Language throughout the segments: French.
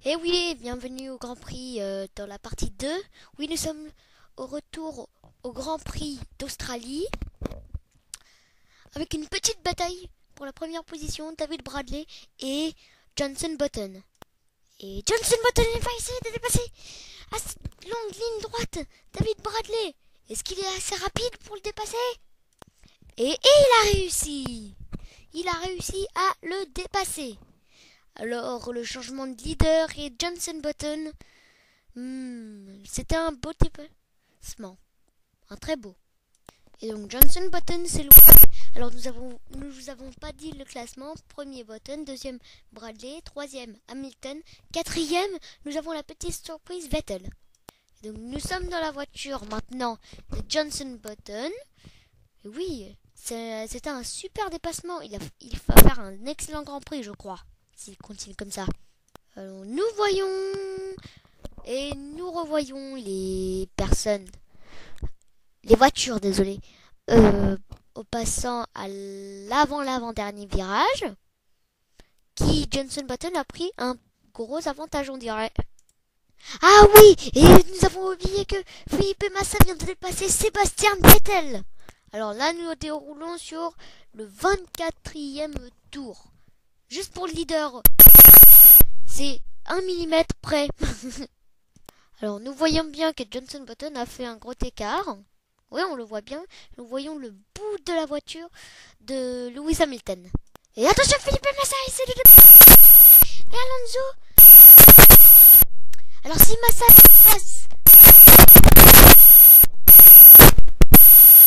Et oui, bienvenue au Grand Prix dans la partie 2. Oui, nous sommes au retour au Grand Prix d'Australie avec une petite bataille pour la première position, David Bradley et Jenson Button. Et Jenson Button va essayer de dépasser à cette longue ligne droite David Bradley. Est-ce qu'il est assez rapide pour le dépasser? Et il a réussi! Il a réussi à le dépasser. Alors, le changement de leader et Jenson Button, c'était un beau dépassement. Un très beau. Et donc, Jenson Button, c'est le... Alors, nous vous avons pas dit le classement. Premier Button, deuxième Bradley, troisième Hamilton, quatrième, nous avons la petite surprise Vettel. Et donc, nous sommes dans la voiture maintenant de Jenson Button. Et oui, c'était un super dépassement. Il va faire un excellent Grand Prix, je crois, s'il continue comme ça. Alors, nous voyons et nous revoyons les personnes, les voitures, désolé, au passant à l'avant-dernier virage, qui Jenson Button a pris un gros avantage, on dirait. Ah oui, et nous avons oublié que Felipe Massa vient de dépasser Sébastien Vettel. Alors là, nous déroulons sur le 24e tour. Juste pour le leader, c'est 1 mm près. Alors, nous voyons bien que Jenson Button a fait un gros écart. Oui, on le voit bien. Nous voyons le bout de la voiture de Lewis Hamilton. Et attention, Felipe Massa essaie de... Et Alonso. Alors, si Massa passe...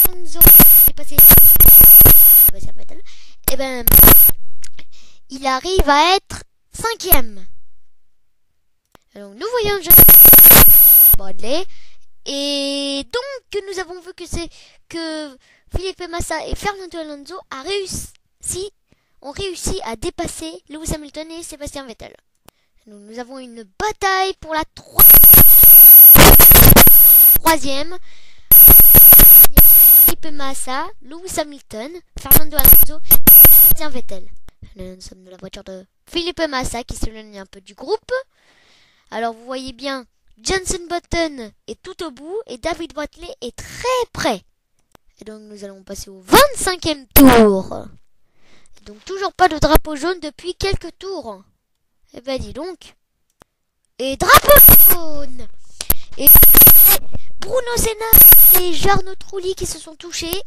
Alonso est passé... Et ben... il arrive à être 5e. Alors, nous voyons Bradley. Et donc, nous avons vu que Felipe Massa et Fernando Alonso ont réussi à dépasser Lewis Hamilton et Sébastien Vettel. Donc, nous avons une bataille pour la troisième. Felipe Massa, Lewis Hamilton, Fernando Alonso et Sébastien Vettel. Nous sommes dans la voiture de Felipe Massa qui s'éloigne un peu du groupe. Alors vous voyez bien, Jenson Button est tout au bout et David Bradley est très près. Et donc nous allons passer au 25e tour. Et donc toujours pas de drapeau jaune depuis quelques tours. Eh ben dis donc. Et drapeau jaune. Et Bruno Senna et Jarno Trulli qui se sont touchés.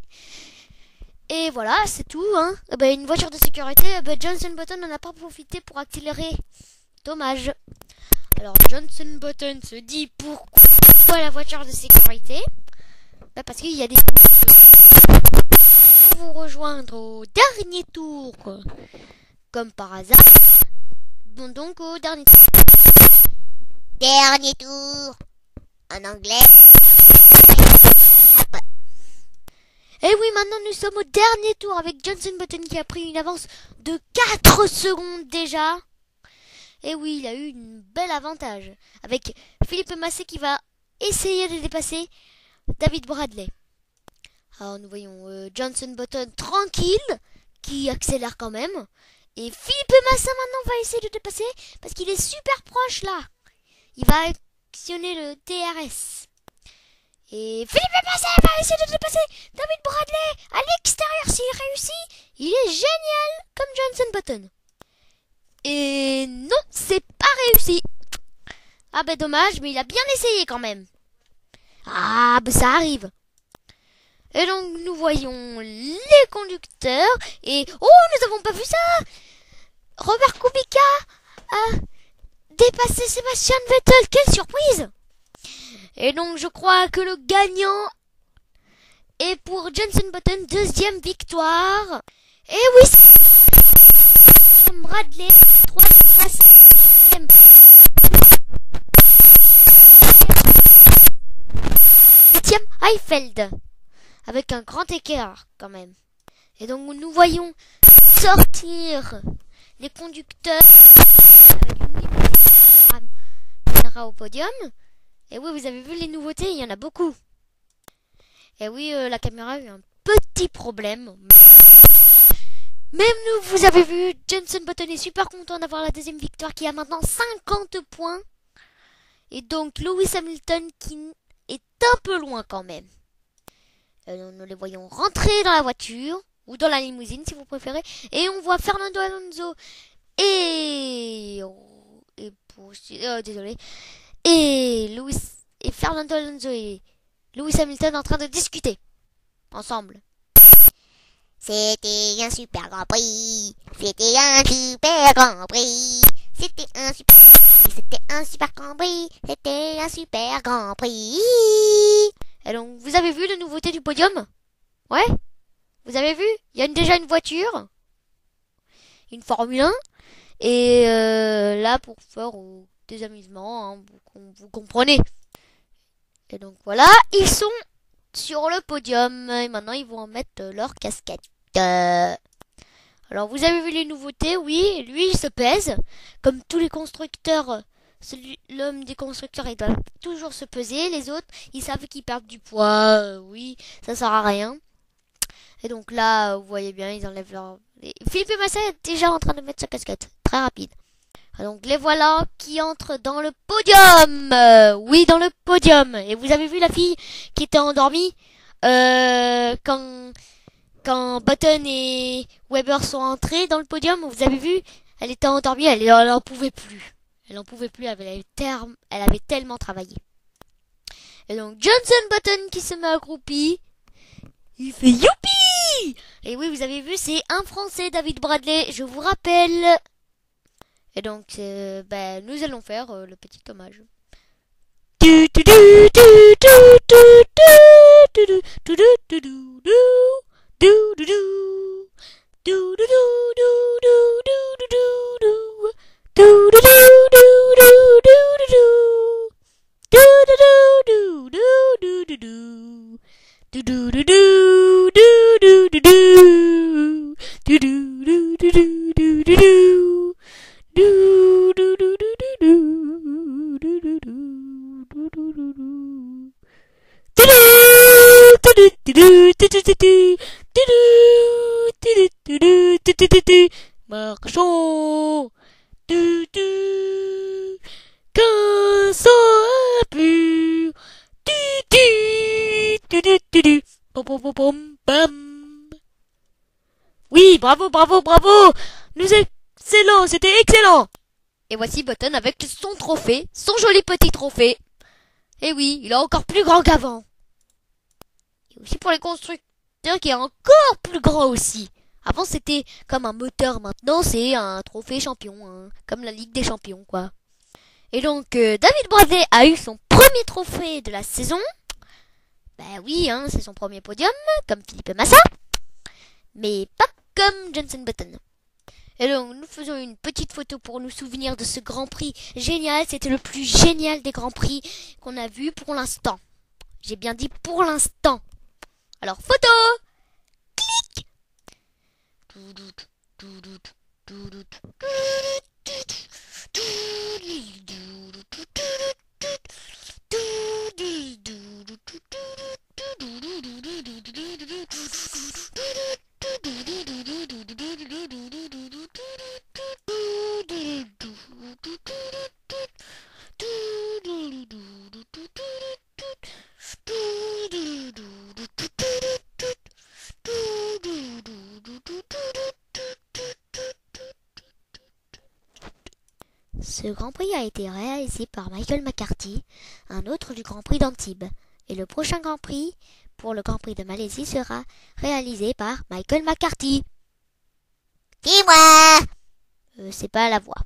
Et voilà, c'est tout, hein. Une voiture de sécurité, Jenson Button n'en a pas profité pour accélérer. Dommage. Alors, Jenson Button se dit pourquoi la voiture de sécurité? Parce qu'il y a des pour vous rejoindre au dernier tour. Comme par hasard. Bon, donc au dernier tour. Dernier tour. En anglais. Et oui, maintenant nous sommes au dernier tour avec Jenson Button qui a pris une avance de 4 secondes déjà. Et oui, il a eu une belle avantage avec Felipe Massa qui va essayer de dépasser David Bradley. Alors nous voyons Jenson Button tranquille qui accélère quand même. Et Felipe Massa maintenant va essayer de dépasser parce qu'il est super proche là. Il va actionner le DRS. Et Felipe Massa va essayer de dépasser David Bradley à l'extérieur. S'il réussit, il est génial comme Jenson Button. Et non, c'est pas réussi. Ah dommage, mais il a bien essayé quand même. Ah ça arrive. Et donc nous voyons les conducteurs. Et oh, nous avons pas vu ça. Robert Kubica a dépassé Sébastien Vettel. Quelle surprise. Et donc je crois que le gagnant est pour Jenson Button, deuxième victoire. Et oui, Bradley, troisième. Septième, Heifeld, avec un grand écart quand même. Et donc nous voyons sortir les conducteurs avec une caméra au podium. Et oui, vous avez vu les nouveautés, il y en a beaucoup. Et oui, la caméra a eu un petit problème. Même nous, vous avez vu, Jenson Button est super content d'avoir la deuxième victoire qui a maintenant 50 points. Et donc Lewis Hamilton qui est un peu loin quand même. Nous les voyons rentrer dans la voiture, ou dans la limousine si vous préférez. Et on voit Fernando Alonso désolé. Et Fernando Alonso et Lewis Hamilton en train de discuter ensemble. C'était un super grand prix. C'était un super grand prix. C'était un super grand prix. C'était un super grand prix. Et donc, vous avez vu la nouveauté du podium? Ouais? Vous avez vu? Il y a déjà une voiture. Une Formule 1. Et là, pour faire des amusements, hein, vous comprenez. Et donc voilà, ils sont sur le podium. Et maintenant, ils vont en mettre leur casquette. Alors, vous avez vu les nouveautés? Oui, lui, il se pèse. Comme tous les constructeurs, l'homme des constructeurs, il doit toujours se peser. Les autres, ils savent qu'ils perdent du poids. Oui, ça sert à rien. Et donc là, vous voyez bien, ils enlèvent leur... Felipe Massa est déjà en train de mettre sa casquette. Très rapide. Donc les voilà qui entrent dans le podium. Oui, dans le podium. Et vous avez vu la fille qui était endormie quand Button et Weber sont entrés dans le podium. Vous avez vu, elle était endormie, elle en pouvait plus. Elle en pouvait plus, elle avait tellement travaillé. Et donc Jenson Button qui se met accroupi. Il fait youpi! Et oui, vous avez vu, c'est un Français, David Bradley, je vous rappelle. Et donc, nous allons faire le petit hommage. Marchons, qu'un sang impur, pom pom pom pom pam. Oui, bravo, bravo, bravo. Excellent, c'était excellent. Et voici Button avec son trophée, son joli petit trophée. Et oui, il est encore plus grand qu'avant. Et aussi pour les constructeurs qui est encore plus grand aussi. Avant c'était comme un moteur, maintenant c'est un trophée champion, hein, comme la Ligue des Champions quoi. Et donc David Bradley a eu son premier trophée de la saison. Ben oui, hein, c'est son premier podium, comme Felipe Massa. Mais pas comme Jenson Button. Et donc nous faisons une petite photo pour nous souvenir de ce Grand Prix génial. C'était le plus génial des Grands Prix qu'on a vu pour l'instant. J'ai bien dit pour l'instant. Alors photo. Clic. Ce Grand Prix a été réalisé par Michael McCarthy, un autre du Grand Prix d'Antibes. Et le prochain Grand Prix, pour le Grand Prix de Malaisie, sera réalisé par Michael McCarthy. Dis-moi! C'est pas la voix.